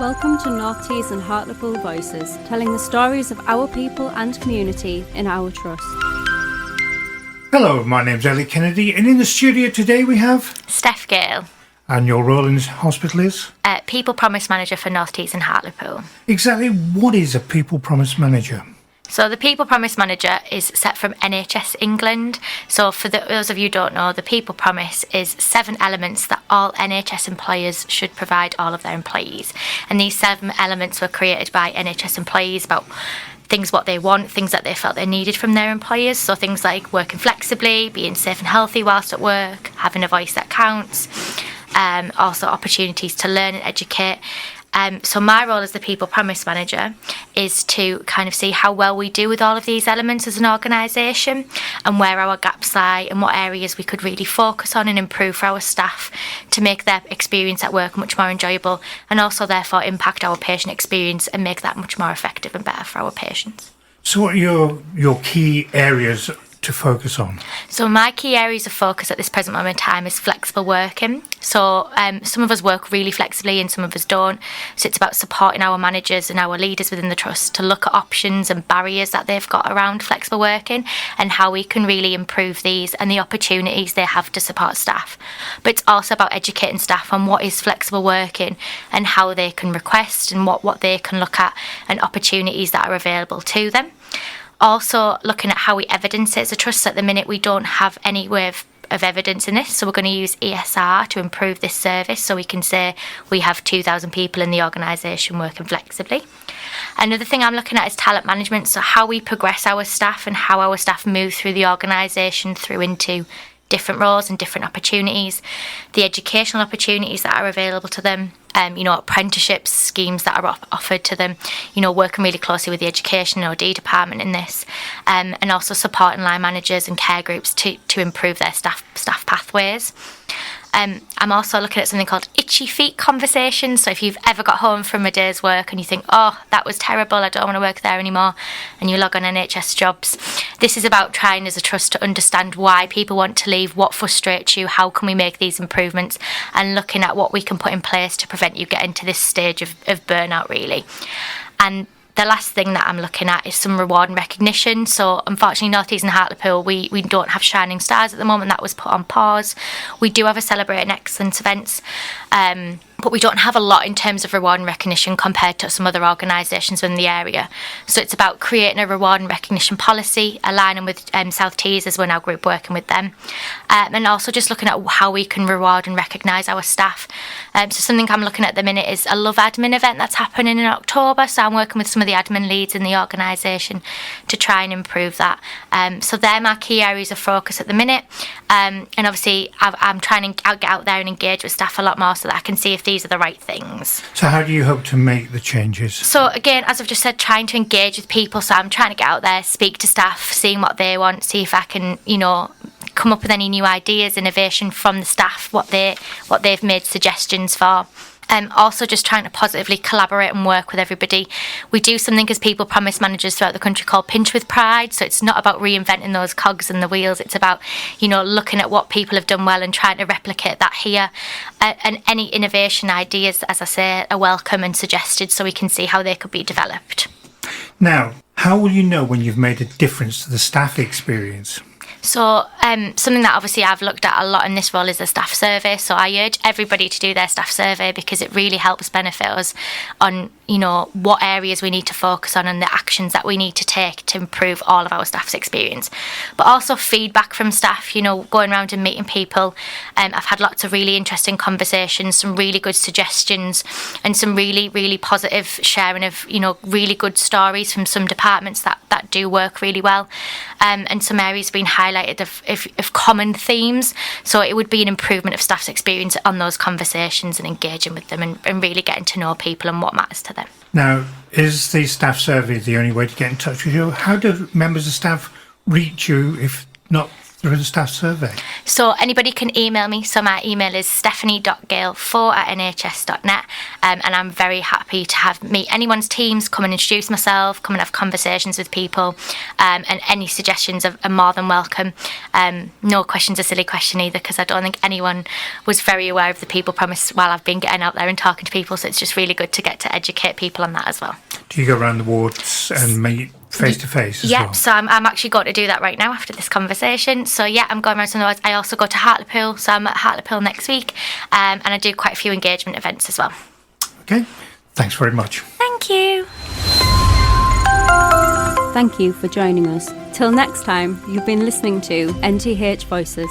Welcome to NTH and Hartlepool Voices, telling the stories of our people and community in our trust. Hello, my name's Ellie Kennedy, and in the studio today we have Steph Gale. And your role in this hospital is? People Promise Manager for NTH and Hartlepool. Exactly what is a People Promise Manager? So the People Promise Manager is set from NHS England. So for those of you who don't know, the People Promise is 7 elements that all NHS employers should provide all of their employees. And these 7 elements were created by NHS employees about things what they want, things that they felt they needed from their employers. So things like working flexibly, being safe and healthy whilst at work, having a voice that counts, also opportunities to learn and educate. So my role as the People Promise Manager is to kind of see how well we do with all of these elements as an organisation and where our gaps lie and what areas we could really focus on and improve for our staff to make their experience at work much more enjoyable and also therefore impact our patient experience and make that much more effective and better for our patients. So what are your key areas to focus on? So my key areas of focus at this present moment in time is flexible working. So some of us work really flexibly and some of us don't. So it's about supporting our managers and our leaders within the trust to look at options and barriers that they've got around flexible working and how we can really improve these and the opportunities they have to support staff. But it's also about educating staff on what is flexible working and how they can request and what they can look at and opportunities that are available to them. Also looking at how we evidence it as a trust. At the minute we don't have any way of evidence in this, so we're going to use ESR to improve this service so we can say we have 2,000 people in the organisation working flexibly. Another thing I'm looking at is talent management, so how we progress our staff and how our staff move through the organisation through into different roles and different opportunities, the educational opportunities that are available to them, apprenticeships, schemes that are offered to them, working really closely with the education and OD department in this, and also supporting line managers and care groups to improve their staff pathways. I'm also looking at something called itchy feet conversations. So if you've ever got home from a day's work and you think, oh, that was terrible, I don't want to work there anymore, and you log on NHS Jobs, this is about trying as a trust to understand why people want to leave, what frustrates you, how can we make these improvements, and looking at what we can put in place to prevent you getting to this stage of burnout, really. And the last thing that I'm looking at is some reward and recognition. So unfortunately, NTH and Hartlepool, we don't have Shining Stars at the moment. That was put on pause. We do have a Celebrating Excellence events, but we don't have a lot in terms of reward and recognition compared to some other organisations in the area. So it's about creating a reward and recognition policy, aligning with South Tees as we're now group working with them, and also just looking at how we can reward and recognise our staff. So something I'm looking at the minute is a Love Admin event that's happening in October. So I'm working with some of the admin leads in the organisation to try and improve that. So they're my key areas of focus at the minute. And obviously I'm trying to get out there and engage with staff a lot more so that I can see if these are the right things. So how do you hope to make the changes? So again, as I've just said, trying to engage with people. So I'm trying to get out there, speak to staff, seeing what they want, see if I can, come up with any new ideas, innovation from the staff, what they've made suggestions for. Also just trying to positively collaborate and work with everybody. We do something as People Promise Managers throughout the country called Pinch with Pride. So it's not about reinventing those cogs and the wheels. It's about, looking at what people have done well and trying to replicate that here. And any innovation ideas, as I say, are welcome and suggested so we can see how they could be developed. Now, how will you know when you've made a difference to the staff experience? So something that obviously I've looked at a lot in this role is the staff survey. So I urge everybody to do their staff survey because it really helps benefit us on, what areas we need to focus on and the actions that we need to take to improve all of our staff's experience. But also feedback from staff, going around and meeting people. I've had lots of really interesting conversations, some really good suggestions and some really, really positive sharing of, really good stories from some departments that do work really well. And some areas being highlighted of common themes. So it would be an improvement of staff's experience on those conversations and engaging with them and really getting to know people and what matters to them. Now, is the staff survey the only way to get in touch with you? How do members of staff reach you if not through the staff survey? So anybody can email me. So my email is stephanie.gale4@nhs.net, and I'm very happy to meet anyone's teams, come and introduce myself, come and have conversations with people, and any suggestions are more than welcome. No question's a silly question either, because I don't think anyone was very aware of the People Promise while I've been getting out there and talking to people, so it's just really good to get to educate people on that as well. Do you go around the wards and meet face-to-face as well? Yeah, so I'm actually going to do that right now after this conversation. So yeah, I'm going around some of the wards. I also go to Hartlepool, so I'm at Hartlepool next week, and I do quite a few engagement events as well. Okay, thanks very much. Thank you. Thank you for joining us. Till next time, you've been listening to NTH Voices.